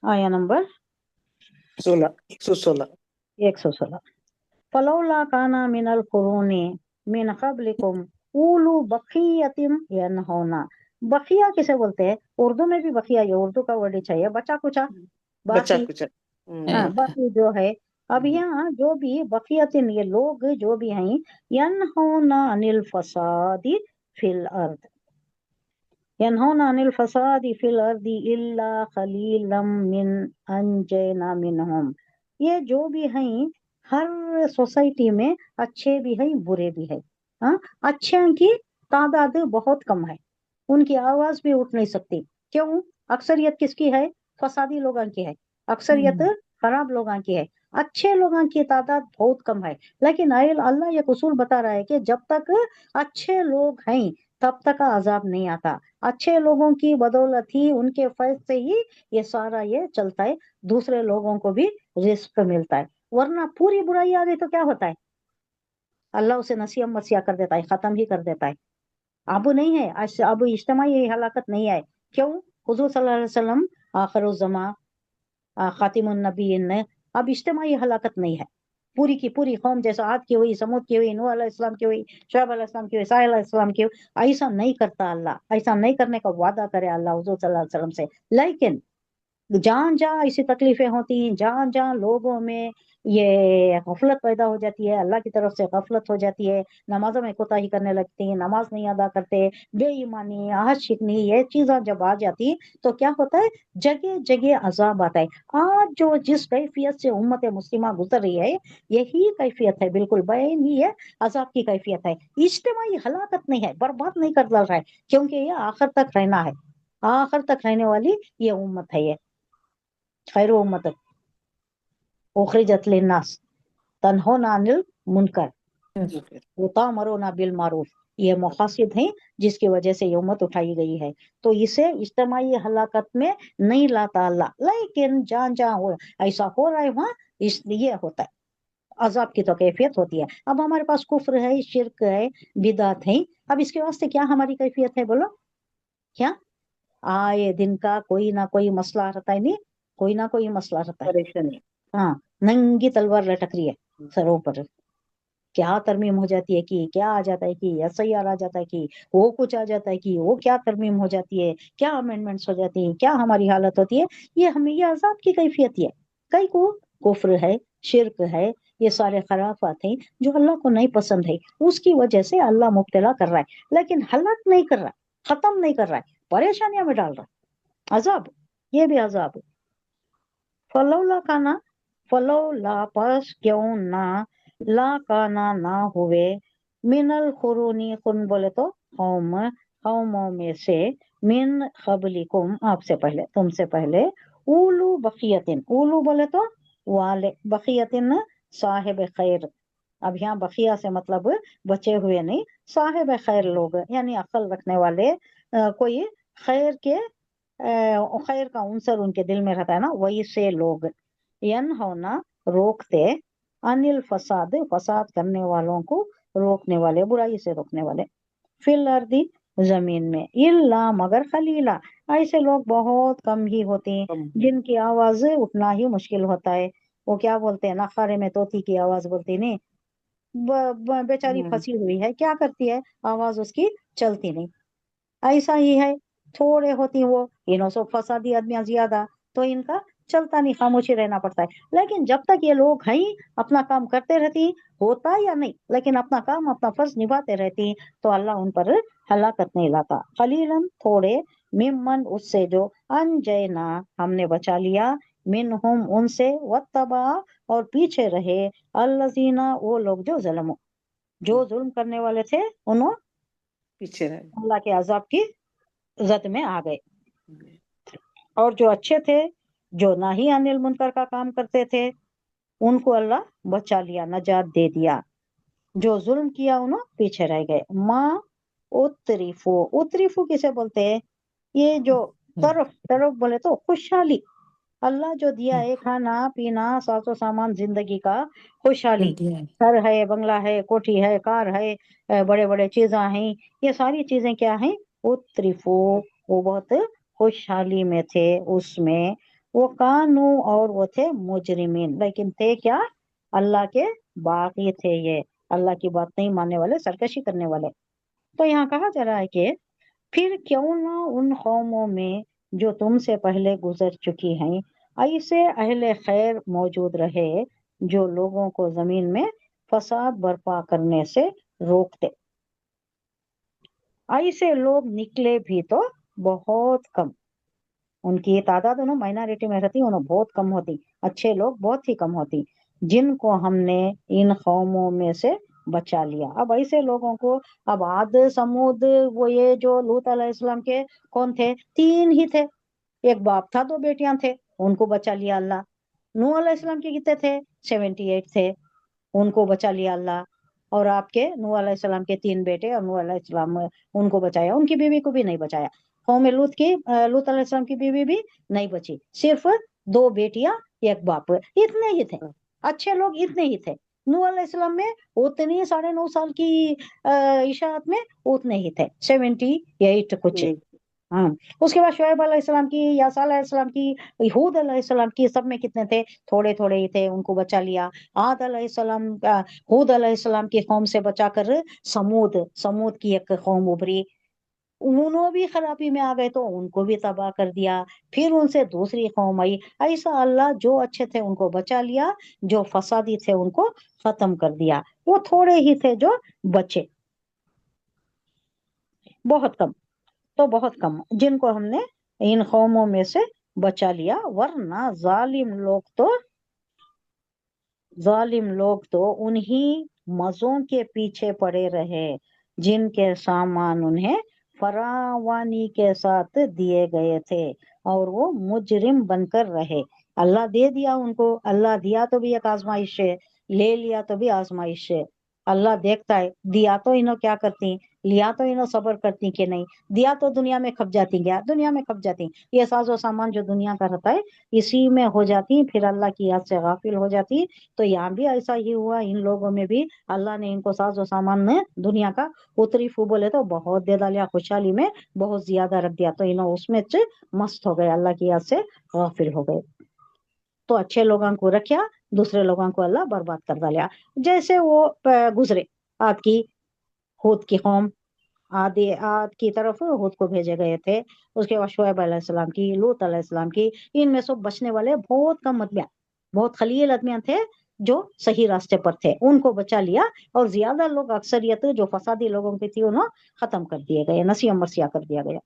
आया नंबर 116 116। फलौला काना मिनल कुरूनी मिन क़ब्लिकुम उलू बक़ियतिम यनहौना। बकिया किसे बोलते हैं? उर्दू में भी बकिया, ये उर्दू का वर्ड चाहिए, बचा कुचा, बच्चा बाकी। कुछ हाँ, बाकी जो है। अब यहाँ जो भी बकियतिन, ये लोग जो भी हैं, यनहौना अनिल फसादी फिल अर्द, यनहौना अनिल फसादी फिल अर्दी इल्ला खलीलम मिन अंजैना मिनहुम। ये जो भी हैं, हर सोसाइटी में अच्छे भी हैं बुरे भी हैं। हाँ, अच्छे की तादाद बहुत कम है, उनकी आवाज भी उठ नहीं सकती। क्यों? अक्सरियत किसकी है? फसादी लोगों की है, अक्सरियत खराब लोगों की है, अच्छे लोगों की तादाद बहुत कम है। लेकिन अल्लाह ये उसूल बता रहा है कि जब तक अच्छे लोग हैं तब तक अजाब नहीं आता। अच्छे लोगों की बदौलत ही, उनके फैज से ही ये सारा ये चलता है, दूसरे लोगों को भी रिस्क मिलता है। वरना पूरी बुराई आ गई तो क्या होता है? अल्लाह उसे नसीहत मसीहा कर देता है, खत्म ही कर देता है। अब नहीं है, अब इज्तिमाई हलाकत नहीं है। क्यों? हुजूर सल्लल्लाहु अलैहि वसल्लम आखिरुज़्ज़मा, खातिमुन नबीय्यीन ने, अब इज्तिमाई हलाकत नहीं है। पूरी की पूरी कौम, जैसा आद की हुई, समूद की हुई, नूह अलैहिस्सलाम की हुई, शुएब अलैहिस्सलाम की हुई, सालेह अलैहिस्सलाम की हुई, ऐसा नहीं करता अल्लाह। ऐसा नहीं करने का वादा करे अल्लाह हुजूर सल्लल्लाहु अलैहि वसल्लम से। लेकिन जहाँ जहाँ ऐसी तकलीफें होती हैं, जहाँ जहाँ लोगों में ये गफलत पैदा हो जाती है, अल्लाह की तरफ से गफलत हो जाती है, नमाजों में कोताही करने लगती हैं, नमाज नहीं अदा करते, बेईमानी, आहत शिकनी, ये चीजें जब आ जाती तो क्या होता है? जगह जगह अजाब आता है। आज जो जिस कैफियत से उम्मत मुस्लिमा गुजर रही है, यही कैफियत है, बिल्कुल बयान ही है, अजाब की कैफियत है। इज्तिमाई हलाकत नहीं है, बर्बाद नहीं कर डाल रहा है, क्योंकि ये आखिर तक रहना है, आखिर तक रहने वाली ये उम्मत है। ये खैर उम्मत उखरिजत लिन्नास तनहौना अनिल मुनकर व तामरूना बिल मारूफ। ये मकासद हैं जिसकी वजह से ये उम्मत उठाई गई है। तो इसे इज्तिमाई हलाकत में नहीं लाता अल्लाह, लेकिन जहाँ जहाँ ऐसा हो रहा है वहाँ इसलिए होता है, अजाब की तो कैफियत होती है। अब हमारे पास कुफ्र है, शिर्क है, बिदात है, अब इसके वास्ते क्या हमारी कैफियत है बोलो? क्या आए दिन का कोई ना कोई मसला रहता है, नहीं कोई ना कोई मसला रहता है। परेशानी। हाँ, नंगी तलवार लटक रही है सरों पर, क्या तरमीम हो जाती है कि क्या आ जाता है कि एसआईआर आ जाता है कि वो कुछ आ जाता है कि वो क्या तरमीम हो जाती है, क्या अमेंडमेंट्स हो जाती है, क्या हमारी हालत होती है। ये हमें ये अजाब की कैफियत है। कई को कुफ्र है, शिर्क है, ये सारे खराफात हैं जो अल्लाह को नहीं पसंद है, उसकी वजह से अल्लाह मुब्तला कर रहा है, लेकिन हलाक नहीं कर रहा, खत्म नहीं कर रहा है, परेशानियों में डाल रहा है। अजाब, ये भी अजाब है। फलौला काना, फलौला पस क्यों ना, ला काना ना हुए, मिनल खुरूनी, कुन बोले तो कौम, कौमों में से, मिन क़ब्लिकुम आपसे पहले, तुमसे पहले, उलू बकियतिन, उलू बोले तो वाले, बकियतिन साहिब खैर। अब यहाँ बकिया से मतलब बचे हुए नहीं, साहिब खैर लोग, यानी अक्ल रखने वाले, कोई खैर के खैर का उनसर उनके दिल में रहता है ना, वही से लोग। यन होना रोकते, अनिल फसाद, फसाद करने वालों को रोकने वाले, बुराई से रोकने वाले, फिल अर्दी जमीन में, इल्ला मगर खलीला, ऐसे लोग बहुत कम ही होते हैं जिनकी आवाज उठना ही मुश्किल होता है। वो क्या बोलते हैं, नखारे में तोती की आवाज बोलती नहीं, बेचारी फंसी हुई है, क्या करती है, आवाज उसकी चलती नहीं। ऐसा ही है, थोड़े होती वो, इन्हों से फसादी आदमियां ज्यादा, तो इनका चलता नहीं, खामोशी रहना पड़ता है। लेकिन जब तक ये लोग हैं, अपना काम करते रहती, होता या नहीं, लेकिन अपना काम अपना फर्ज निभाते रहती, तो अल्लाह उन पर हलाकत नहीं लाता। खलीलन थोड़े, मिम्मन उससे जो, अनजैना हमने बचा लिया, मिनहुम उनसे, वत्तबा और पीछे रहे, अल्लजीना वो लोग जो ज़लमो, जो जुल्म करने वाले थे, उन्होंने पीछे रहे। अल्लाह के अजाब की जद में आ गए। और जो अच्छे थे, जो नाही अनिल मुनकर का काम करते थे, उनको अल्लाह बचा लिया, नजात दे दिया। जो जुल्म किया उन्होंने पीछे रह गए। माँ उतरीफो, उतरीफो किसे बोलते हैं? ये जो तरफ, तरफ बोले तो खुशहाली, अल्लाह जो दिया है, खाना पीना, साजो सामान, जिंदगी का खुशहाली, घर है, बंगला है, कोठी है, कार है, बड़े बड़े चीजें हैं, ये सारी चीजें क्या हैं? उतरीफो, वो बहुत खुशहाली में थे उसमें। وہ کانو اور وہ تھے مجرمین، لیکن تھے کیا؟ اللہ کے باغی تھے، یہ اللہ کی بات نہیں ماننے والے، سرکشی کرنے والے۔ تو یہاں کہا جا رہا ہے کہ پھر کیوں نہ ان قوموں میں جو تم سے پہلے گزر چکی ہیں ایسے اہل خیر موجود رہے جو لوگوں کو زمین میں فساد برپا کرنے سے روکتے۔ ایسے لوگ نکلے بھی تو بہت کم، ان کی تعداد انہوں مائنارٹی میں رہتی، انہوں بہت کم ہوتی، اچھے لوگ بہت ہی کم ہوتی، جن کو ہم نے ان قوموں میں سے بچا لیا۔ اب ایسے لوگوں کو، اب عاد سمود وہ یہ جو لوط علیہ السلام کے کون تھے؟ 3 ہی تھے، ایک باپ تھا 2 بیٹیاں تھے، ان کو بچا لیا اللہ۔ نوح علیہ السلام کے کتنے تھے؟ 78 تھے، ان کو بچا لیا اللہ۔ اور آپ کے نوح علیہ السلام کے 3 بیٹے اور نوح علیہ السلام ان کو بچایا، ان کی بیوی کو بھی نہیں بچایا۔ قوم لوط لوط علیہ السلام کی بیوی بھی نہیں بچی، صرف 2 بیٹیاں ایک باپ، اتنے ہی تھے، اچھے لوگ اتنے ہی تھے۔ نوح علیہ السلام میں اتنی 9.5 سال کی اشاعت میں اتنے ہی تھے، 78 کچھ۔ ہاں، اس کے بعد شعیب علیہ السلام کی یا صالح علیہ السلام کی، ہود علیہ السلام کی، سب میں کتنے تھے؟ تھوڑے تھوڑے ہی تھے، ان کو بچا لیا۔ عاد علیہ السلام ہود علیہ السلام کی قوم سے بچا کر سمود کی ایک قوم ابھری، انہوں بھی خرابی میں آ گئے تو ان کو بھی تباہ کر دیا۔ پھر ان سے دوسری قوم آئی، ایسا اللہ جو اچھے تھے ان کو بچا لیا، جو فسادی تھے ان کو ختم کر دیا۔ وہ تھوڑے ہی تھے جو بچے، بہت کم، تو بہت کم جن کو ہم نے ان قوموں میں سے بچا لیا، ورنہ ظالم لوگ تو انہی مزوں کے پیچھے پڑے رہے جن کے سامان انہیں فراوانی کے ساتھ دیے گئے تھے، اور وہ مجرم بن کر رہے۔ اللہ دے دیا ان کو، اللہ دیا تو بھی ایک آزمائش ہے، لے لیا تو بھی آزمائش ہے۔ اللہ دیکھتا ہے، دیا تو انہوں کیا کرتی، لیا تو انہوں صبر کرتی کہ نہیں، دیا تو دنیا میں کھپ جاتی، گیا دنیا میں کھپ جاتی، یہ ساز و سامان جو دنیا کا رہتا ہے اسی میں ہو جاتی، پھر اللہ کی یاد سے غافل ہو جاتی۔ تو یہاں بھی ایسا ہی ہوا، ان لوگوں میں بھی اللہ نے ان کو ساز و سامان نے دنیا کا اتری فو بولے تو بہت دے ڈالیا، خوشحالی میں بہت زیادہ رکھ دیا، تو انہوں اس میں مست ہو گئے، اللہ کی یاد سے غافل ہو گئے۔ تو اچھے لوگوں کو رکھیا، دوسرے لوگوں کو اللہ برباد کر ڈالیا۔ جیسے وہ گزرے عاد کی، ہود کی قوم، عاد کی طرف ہود کو بھیجے گئے تھے، اس کے بعد شعیب علیہ السلام کی، لوط علیہ السلام کی، ان میں سب بچنے والے بہت کم آدمیاں، بہت خلیل آدمیاں تھے جو صحیح راستے پر تھے، ان کو بچا لیا، اور زیادہ لوگ، اکثریت جو فسادی لوگوں کی تھی، انہوں ختم کر دیے گئے، نسیہ مرثیہ کر دیا گیا۔